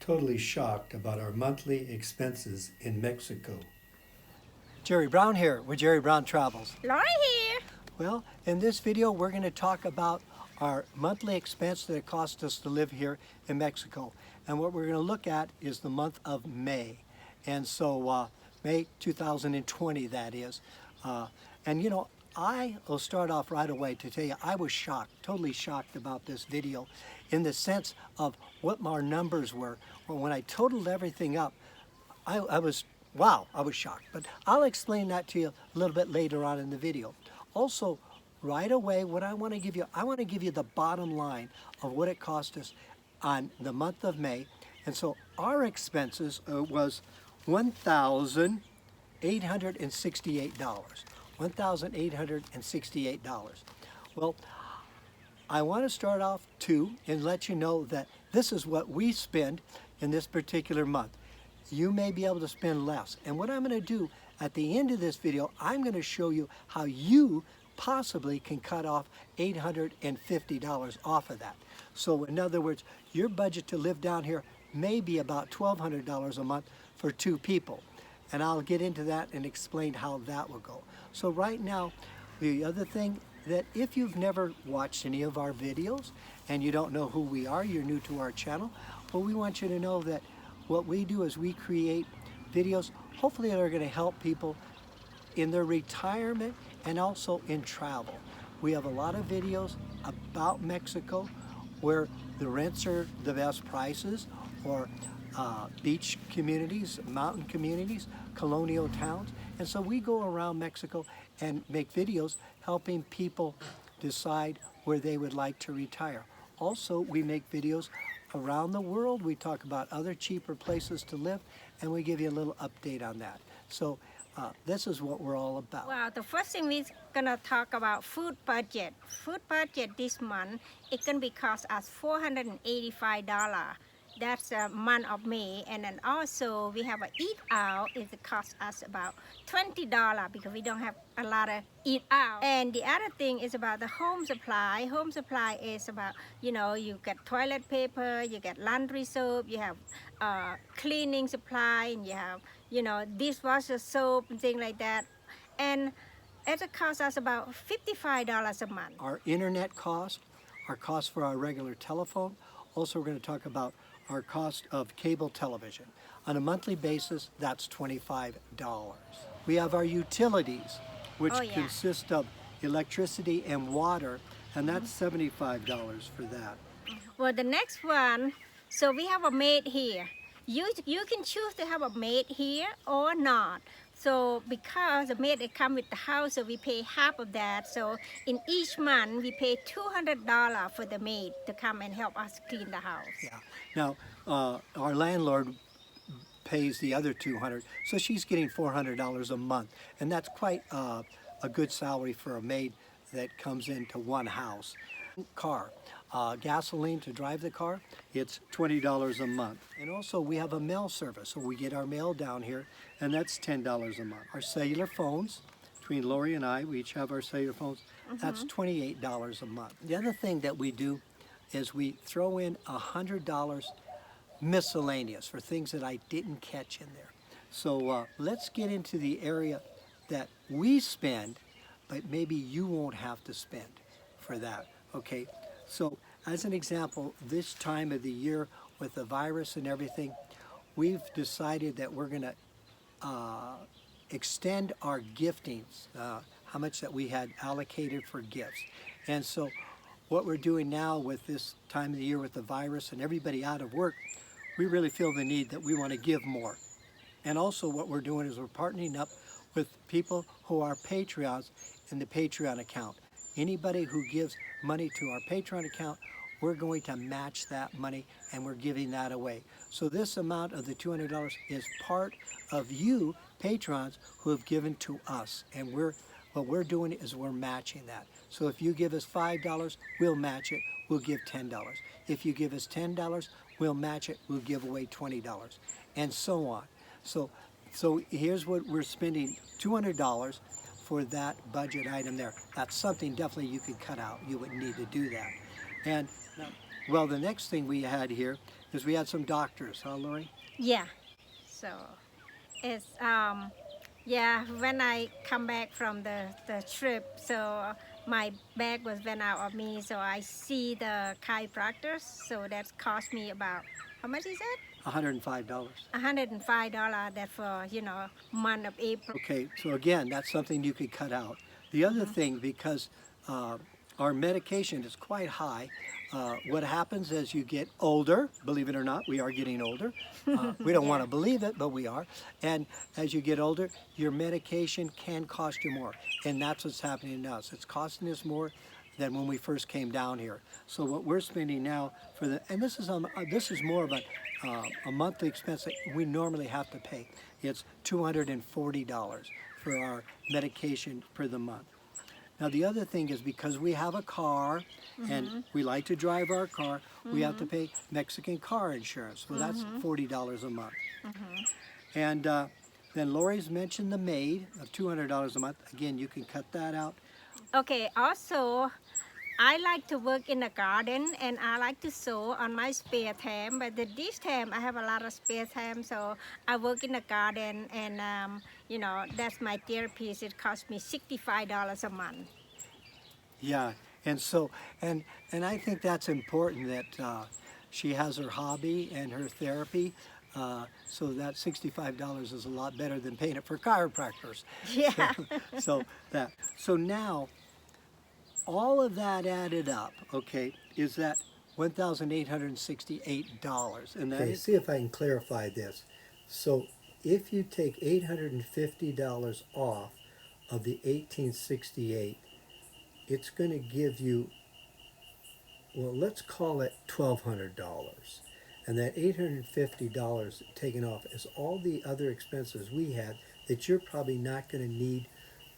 totally shocked about our monthly expenses in Mexico. Jerry Brown here with Jerry Brown Travels. Lori here. Well, in this video we're going to talk about our monthly expense that it costs us to live here in Mexico. And what we're going to look at is the month of May. And so May 2020 that is. And you know, I will start off right away to tell you I was shocked, totally shocked about this video in the sense of what our numbers were. Well, when I totaled everything up, I was shocked. But I'll explain that to you a little bit later on in the video. Also, right away, what I want to give you the bottom line of what it cost us on the month of May. And so our expenses was $1,868. $1,868. Well, I want to start off too and let you know that this is what we spend in this particular month. You may be able to spend less. And what I'm going to do at the end of this video, I'm going to show you how you possibly can cut off $850 off of that. So in other words, your budget to live down here may be about $1,200 a month for two people. And I'll get into that and explain how that will go. So right now, the other thing that if you've never watched any of our videos and you don't know who we are, you're new to our channel, well, we want you to know that what we do is we create videos, hopefully that are going to help people in their retirement and also in travel. We have a lot of videos about Mexico where the rents are the best prices, or beach communities, mountain communities, colonial towns. And so we go around Mexico and make videos helping people decide where they would like to retire. Also, we make videos around the world. We talk about other cheaper places to live, and we give you a little update on that. So this is what we're all about. Well, the first thing we're gonna talk about food budget. Food budget this month, it can be cost us $485. That's the month of May. And then also we have a eat out. It costs us about $20 because we don't have a lot of eat out. And the other thing is about the home supply. Home supply is about, you know, you get toilet paper, you get laundry soap, you have cleaning supply, and you have, you know, dishwasher soap and things like that. And it costs us about $55 a month. Our internet cost, our cost for our regular telephone. Also, we're going to talk about our cost of cable television. On a monthly basis, that's $25. We have our utilities, which consist of electricity and water, and that's $75 for that. Well, the next one, so we have a maid here. You can choose to have a maid here or not. So because the maid come with the house, so we pay half of that. So in each month, we pay $200 for the maid to come and help us clean the house. Yeah. Now, our landlord pays the other $200, so she's getting $400 a month. And that's quite a good salary for a maid that comes into one house. Car. Gasoline to drive the car, it's $20 a month. And also we have a mail service, so we get our mail down here, and that's $10 a month. Our cellular phones, between Lori and I, we each have our cellular phones, that's $28 a month. The other thing that we do is we throw in $100 miscellaneous for things that I didn't catch in there. So let's get into the area that we spend, but maybe you won't have to spend for that, okay? So as an example, this time of the year with the virus and everything, we've decided that we're going to extend our giftings, how much that we had allocated for gifts. And so what we're doing now with this time of the year with the virus and everybody out of work, we really feel the need that we want to give more. And also what we're doing is we're partnering up with people who are Patreons in the Patreon account. Anybody who gives money to our Patreon account, we're going to match that money, and we're giving that away. So this amount of the $200 is part of you, patrons, who have given to us. And what we're doing is we're matching that. So if you give us $5, we'll match it. We'll give $10. If you give us $10, we'll match it. We'll give away $20, and so on. So here's what we're spending, $200 for that budget item there. That's something definitely you could cut out. You wouldn't need to do that. And well, the next thing we had here is we had some doctors, huh, Lori? Yeah. So it's yeah, when I come back from the trip, so my bag was ran out of me, so I see the chiropractors, so that's cost me about, how much is it? $105. $105 that for, month of April. Okay, so again, that's something you could cut out. The other thing, because our medication is quite high, what happens as you get older, believe it or not, we are getting older. We don't want to believe it, but we are. And as you get older, your medication can cost you more. And that's what's happening to us. It's costing us more than when we first came down here. So what we're spending now for and this is more of a monthly expense that we normally have to pay. It's $240 for our medication for the month. Now the other thing is, because we have a car and we like to drive our car, we have to pay Mexican car insurance. So that's $40 a month. And then Lori's mentioned the maid of $200 a month. Again, you can cut that out. Okay, also, I like to work in the garden and I like to sew on my spare time, but this time I have a lot of spare time, so I work in the garden and that's my therapy. It costs me $65 a month. Yeah, and so, and I think that's important that she has her hobby and her therapy, so that $65 is a lot better than paying it for chiropractors. Yeah. So now, all of that added up, okay, is that $1,868, and that Okay, is, see if I can clarify this. So if you take $850 off of the 1868, it's going to give you, well, let's call it $1,200. And that $850 taken off is all the other expenses we had that you're probably not going to need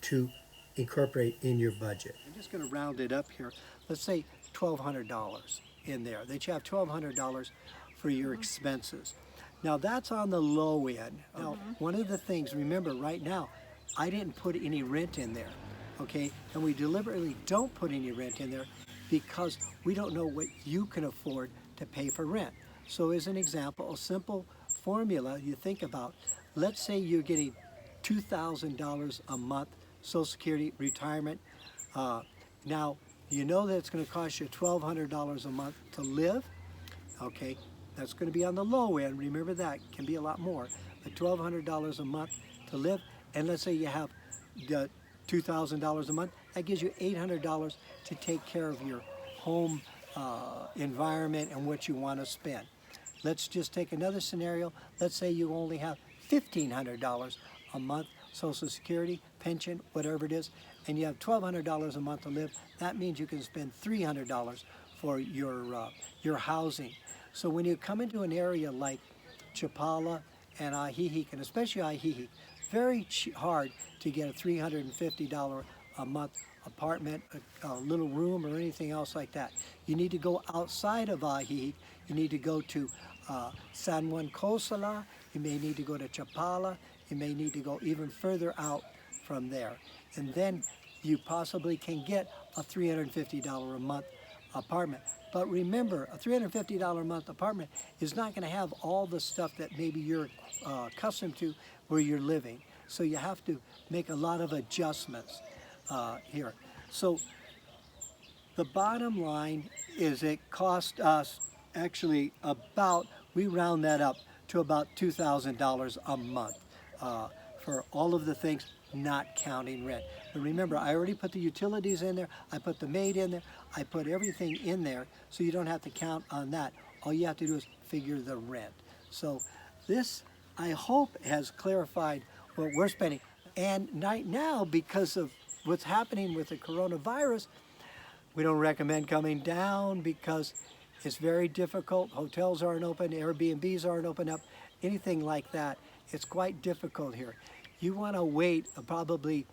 to incorporate in your budget. I'm just going to round it up here. Let's say $1,200 in there. That you have $1,200 for your expenses. Now that's on the low end. Now, one of the things, remember right now, I didn't put any rent in there, okay? And we deliberately don't put any rent in there because we don't know what you can afford to pay for rent. So as an example, a simple formula you think about, let's say you're getting $2,000 a month Social Security, retirement. Now, you know that it's going to cost you $1,200 a month to live. Okay, that's going to be on the low end. Remember that, it can be a lot more. But $1,200 a month to live, and let's say you have the $2,000 a month, that gives you $800 to take care of your home environment and what you want to spend. Let's just take another scenario. Let's say you only have $1,500 a month, Social Security, pension, whatever it is, and you have $1,200 a month to live. That means you can spend $300 for your housing. So when you come into an area like Chapala and Ajijic, and especially Ajijic, very hard to get a $350 a month apartment, a little room, or anything else like that. You need to go outside of Ajijic. You need to go to San Juan Cosala. You may need to go to Chapala. You may need to go even further out from there. And then you possibly can get a $350 a month apartment. But remember, a $350 a month apartment is not going to have all the stuff that maybe you're accustomed to where you're living. So you have to make a lot of adjustments here. So the bottom line is it cost us actually about, we round that up to about $2,000 a month for all of the things, not counting rent. But remember, I already put the utilities in there, I put the maid in there, I put everything in there, so you don't have to count on that. All you have to do is figure the rent. So this, I hope, has clarified what we're spending. And right now, because of what's happening with the coronavirus, we don't recommend coming down because it's very difficult. Hotels aren't open, Airbnbs aren't open up, anything like that. It's quite difficult here. You want to wait probably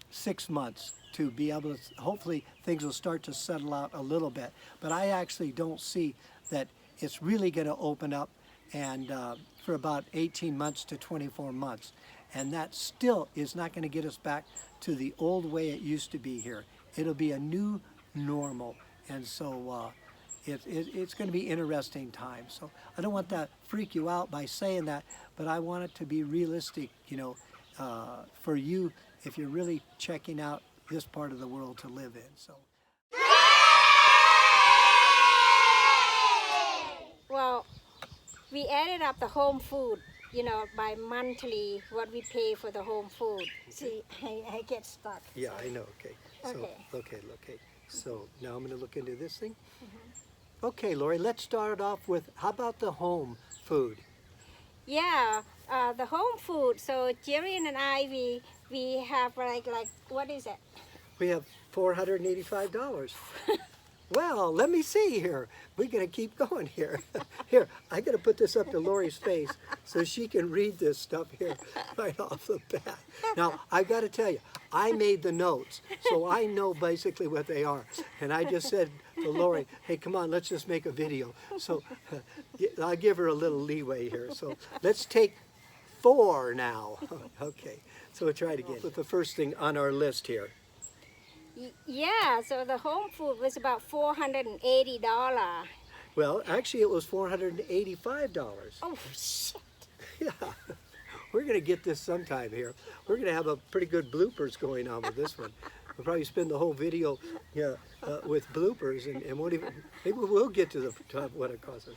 6 months to be able to, hopefully things will start to settle out a little bit. But I actually don't see that it's really going to open up and for about 18 months to 24 months. And that still is not going to get us back to the old way it used to be here. It'll be a new normal. And so it's going to be interesting times. So I don't want to freak you out by saying that, but I want it to be realistic, for you if you're really checking out this part of the world to live in. So. Well, we added up the home food, by monthly what we pay for the home food. See, I get stuck. Yeah, I know. Okay. So, Okay. okay. So now I'm going to look into this thing. Okay, Lori, let's start off with, how about the home food? Yeah, the home food. So Jerry and I, we have like what is it? We have $485. Well, let me see here. We're going to keep going here. Here, I got to put this up to Lori's face so she can read this stuff here right off the bat. Now, I've got to tell you, I made the notes, so I know basically what they are. And I just said to Lori, hey, come on, let's just make a video. So I'll give her a little leeway here. So let's take 4 now. Okay, so we'll try it again. With the first thing on our list here. Yeah, so the home food was about $480. Well, actually, it was $485. Oh, shit. Yeah, we're going to get this sometime here. We're going to have a pretty good bloopers going on with this one. We'll probably spend the whole video with bloopers and won't even, maybe we'll get to the top what it costs us.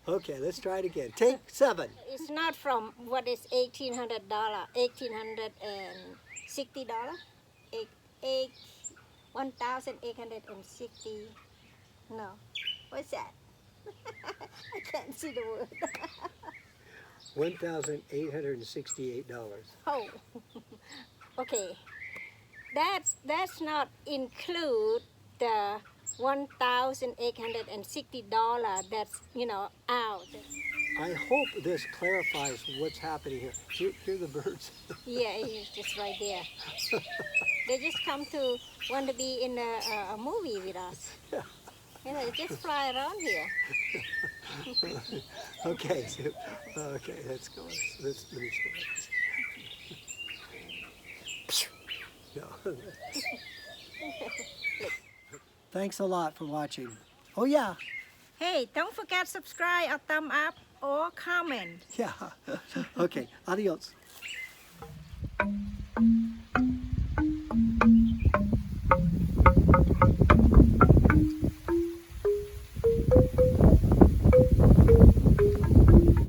Okay, let's try it again. Take 7. It's not from what is $1,860. $1,860. No, what's that? I can't see the word. $1,868. Oh, okay. That's not include the $1,860 that's out. I hope this clarifies what's happening here. Hear the birds? Yeah, it's just right there. They just come to want to be in a movie with us. They just fly around here. Okay, okay, let's go. Let me show you. No. Thanks a lot for watching. Oh yeah, Hey, don't forget subscribe or thumb up or comment. yeah. Okay, adios.